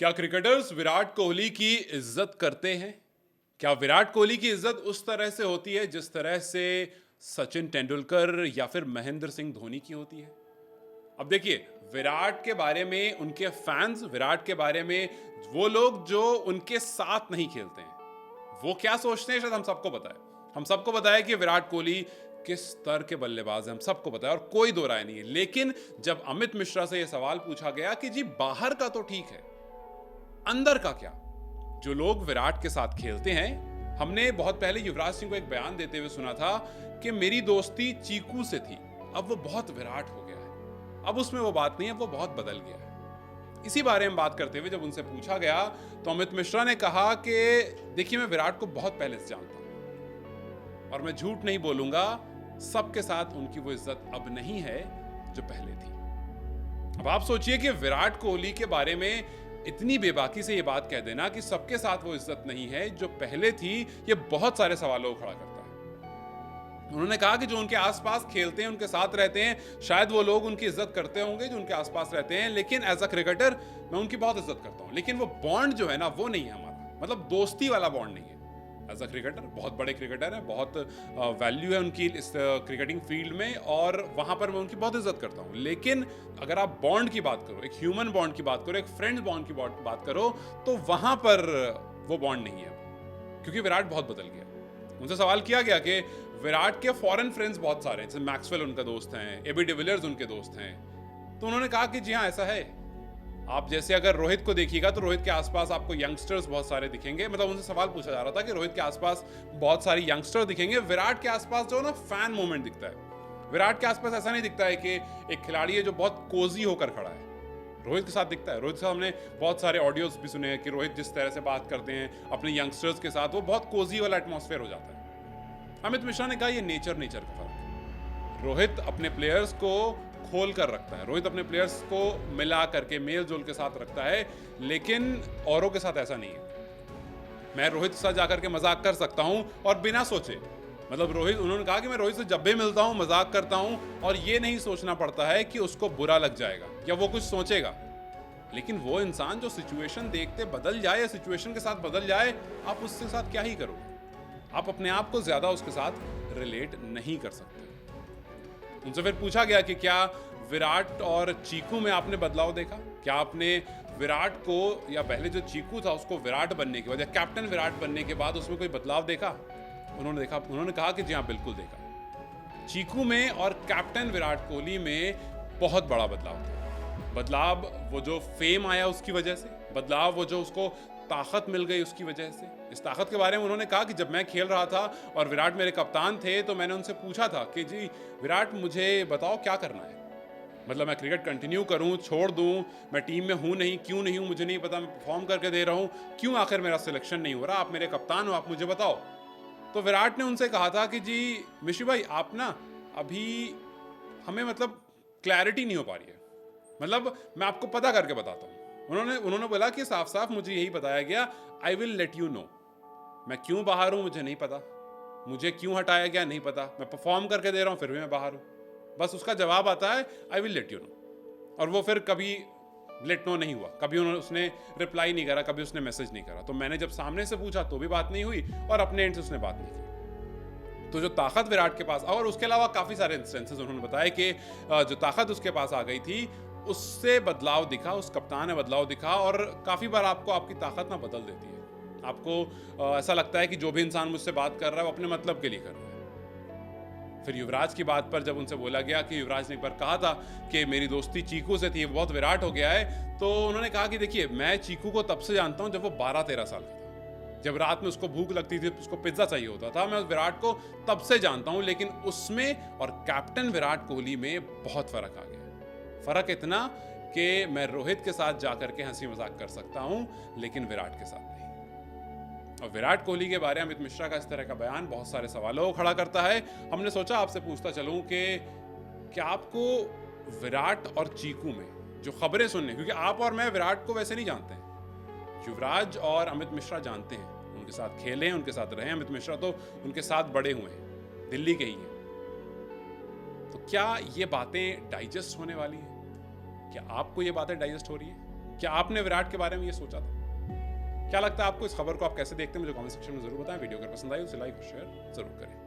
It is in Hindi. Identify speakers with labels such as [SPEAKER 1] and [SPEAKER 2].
[SPEAKER 1] क्या क्रिकेटर्स विराट कोहली की इज्जत करते हैं? क्या विराट कोहली की इज्जत उस तरह से होती है जिस तरह से सचिन तेंदुलकर या फिर महेंद्र सिंह धोनी की होती है? अब देखिए, विराट के बारे में उनके फैंस, विराट के बारे में वो लोग जो उनके साथ नहीं खेलते हैं, वो क्या सोचते हैं शायद हम सबको पता है। हम सबको पता है कि विराट कोहली किस स्तर के बल्लेबाज हैं, हम सबको पता है और कोई दो राय नहीं है। लेकिन जब अमित मिश्रा से यह सवाल पूछा गया कि जी बाहर का तो ठीक है, अंदर का क्या? जो लोग विराट के साथ खेलते हैं, हमने बहुत पहले युवराज सिंह को एक बयान देते हुए सुना था कि मेरी दोस्ती चीकू से थी, अब वो बहुत विराट हो गया है। अब उसमें वो बात नहीं है, वो बहुत बदल गया है। इसी बारे में बात करते हुए जब उनसे पूछा गया तो अमित मिश्रा ने कहा कि देखिए, मैं विराट को बहुत पहले से जानता हूं और मैं झूठ नहीं बोलूंगा, सबके साथ उनकी वो इज्जत अब नहीं है जो पहले थी। अब आप सोचिए कि विराट कोहली के बारे में इतनी बेबाकी से ये बात कह देना कि सबके साथ वो इज्जत नहीं है जो पहले थी, ये बहुत सारे सवालों को खड़ा करता है। उन्होंने कहा कि जो उनके आसपास खेलते हैं, उनके साथ रहते हैं, शायद वो लोग उनकी इज्जत करते होंगे जो उनके आसपास रहते हैं, लेकिन एज अ क्रिकेटर मैं उनकी बहुत इज्जत करता हूं। लेकिन वो बॉन्ड जो है ना, वो नहीं है हमारा, मतलब दोस्ती वाला बॉन्ड नहीं है। एज अ क्रिकेटर बहुत बड़े क्रिकेटर है, बहुत वैल्यू है उनकी इस क्रिकेटिंग फील्ड में और वहां पर मैं उनकी बहुत इज्जत करता हूं। लेकिन अगर आप बॉन्ड की बात करो, एक ह्यूमन बॉन्ड की बात करो, एक फ्रेंड्स बॉन्ड की बात करो, तो वहां पर वो बॉन्ड नहीं है, क्योंकि विराट बहुत बदल गया। उनसे सवाल किया गया कि विराट के फॉरेन फ्रेंड्स बहुत सारे हैं, जैसे मैक्सवेल उनका दोस्त हैं, एबी डिविलियर्स उनके दोस्त हैं, तो उन्होंने कहा कि जी हाँ, ऐसा है। आप जैसे अगर रोहित को देखिएगा तो रोहित के आसपास आपको यंगस्टर्स बहुत सारे दिखेंगे, मतलब उनसे सवाल पूछा जा रहा था कि रोहित के आसपास बहुत सारी यंगस्टर दिखेंगे, विराट के आसपास जो ना फैन मोमेंट दिखता है। विराट के आसपास ऐसा नहीं दिखता है कि एक खिलाड़ी है जो बहुत कोजी होकर खड़ा है, रोहित के साथ दिखता है। रोहित के साथ हमने बहुत सारे ऑडियोज भी सुने हैं कि रोहित जिस तरह से बात करते हैं अपने यंगस्टर्स के साथ, वो बहुत कोजी वाला एटमॉस्फेयर हो जाता है। अमित मिश्रा ने कहा ये नेचर का फर्क है। रोहित अपने प्लेयर्स को खोल कर रखता है, रोहित अपने प्लेयर्स को मिला करके मेल जोल के साथ रखता है, लेकिन औरों के साथ ऐसा नहीं है। मैं रोहित के साथ जाकर के मजाक कर सकता हूं और बिना सोचे, मतलब रोहित, उन्होंने कहा कि मैं रोहित से जब भी मिलता हूं मजाक करता हूं और ये नहीं सोचना पड़ता है कि उसको बुरा लग जाएगा या वो कुछ सोचेगा। लेकिन वो इंसान जो सिचुएशन देखते बदल जाए या सिचुएशन के साथ बदल जाए, आप उसके साथ क्या ही करोगे? आप अपने आप को ज्यादा उसके साथ रिलेट नहीं कर सकते। उनसे फिर पूछा गया कि क्या विराट और चीकू में आपने बदलाव देखा? क्या आपने विराट को, या पहले जो चीकू था उसको विराट बनने के बाद या कैप्टन विराट बनने के बाद उसमें कोई बदलाव देखा? उन्होंने कहा कि जी हाँ, बिल्कुल देखा। चीकू में और कैप्टन विराट कोहली में बहुत बड़ा बदलाव था। बदलाव वो जो फेम आया उसकी वजह से, बदलाव वो जो उसको ताकत मिल गई उसकी वजह से। इस ताकत के बारे में उन्होंने कहा कि जब मैं खेल रहा था और विराट मेरे कप्तान थे तो मैंने उनसे पूछा था कि जी विराट, मुझे बताओ क्या करना है, मतलब मैं क्रिकेट कंटिन्यू करूं, छोड़ दूं, मैं टीम में हूं नहीं, क्यों नहीं हूं मुझे नहीं पता, मैं परफॉर्म करके दे रहा हूं, क्यों आखिर मेरा सिलेक्शन नहीं हो रहा, आप मेरे कप्तान हो, आप मुझे बताओ। तो विराट ने उनसे कहा था कि जी मिश्री भाई, आप ना अभी हमें मतलब क्लैरिटी नहीं हो पा रही है, मतलब मैं आपको पता करके बताता हूँ। उन्होंने बोला कि साफ साफ मुझे यही बताया गया, I will let you know. मैं क्यों बाहर हूं मुझे नहीं पता, मुझे क्यों हटाया गया नहीं पता, मैं परफॉर्म करके दे रहा हूं फिर भी मैं बाहर हूं। बस उसका जवाब आता है I will let you know, और वो फिर कभी लेट नो नहीं हुआ, कभी उसने रिप्लाई नहीं करा, कभी उसने मैसेज नहीं करा। तो मैंने जब सामने से पूछा तो भी बात नहीं हुई और अपने एंड से उसने बात नहीं की। तो जो ताकत विराट के पास, और उसके अलावा काफी सारे इंस्टेंसेस उन्होंने बताया कि जो ताकत उसके पास आ गई थी उससे बदलाव दिखा, उस कप्तान ने बदलाव दिखा। और काफी बार आपको आपकी ताकत ना बदल देती है, आपको ऐसा लगता है कि जो भी इंसान मुझसे बात कर रहा है वो अपने मतलब के लिए कर रहा है। फिर युवराज की बात पर जब उनसे बोला गया कि युवराज ने एक बार कहा था कि मेरी दोस्ती चीकू से थी, बहुत विराट हो गया है, तो उन्होंने कहा कि देखिए, मैं चीकू को तब से जानता हूं जब वो 12-13 साल का था, जब रात में उसको भूख लगती थी, उसको पिज्जा चाहिए होता था। मैं विराट को तब से जानता हूं, लेकिन उसमें और कैप्टन विराट कोहली में बहुत फर्क आ गया। फर्क इतना कि मैं रोहित के साथ जाकर के हंसी मजाक कर सकता हूं, लेकिन विराट के साथ नहीं। और विराट कोहली के बारे में अमित मिश्रा का इस तरह का बयान बहुत सारे सवालों को खड़ा करता है। हमने सोचा आपसे पूछता चलूं कि क्या आपको विराट और चीकू में जो खबरें सुनने, क्योंकि आप और मैं विराट को वैसे नहीं जानते हैं, युवराज और अमित मिश्रा जानते हैं, उनके साथ खेले हैं, उनके साथ रहे। अमित मिश्रा तो उनके साथ बड़े हुए हैं, दिल्ली के ही हैं। तो क्या ये बातें डाइजेस्ट होने वाली हैं? क्या आपको ये बातें डाइजेस्ट हो रही हैं? क्या आपने विराट के बारे में ये सोचा था? क्या लगता है आपको? इस खबर को आप कैसे देखते हैं मुझे कमेंट सेक्शन में जरूर बताएं। वीडियो अगर पसंद आई उसे लाइक और शेयर जरूर करें।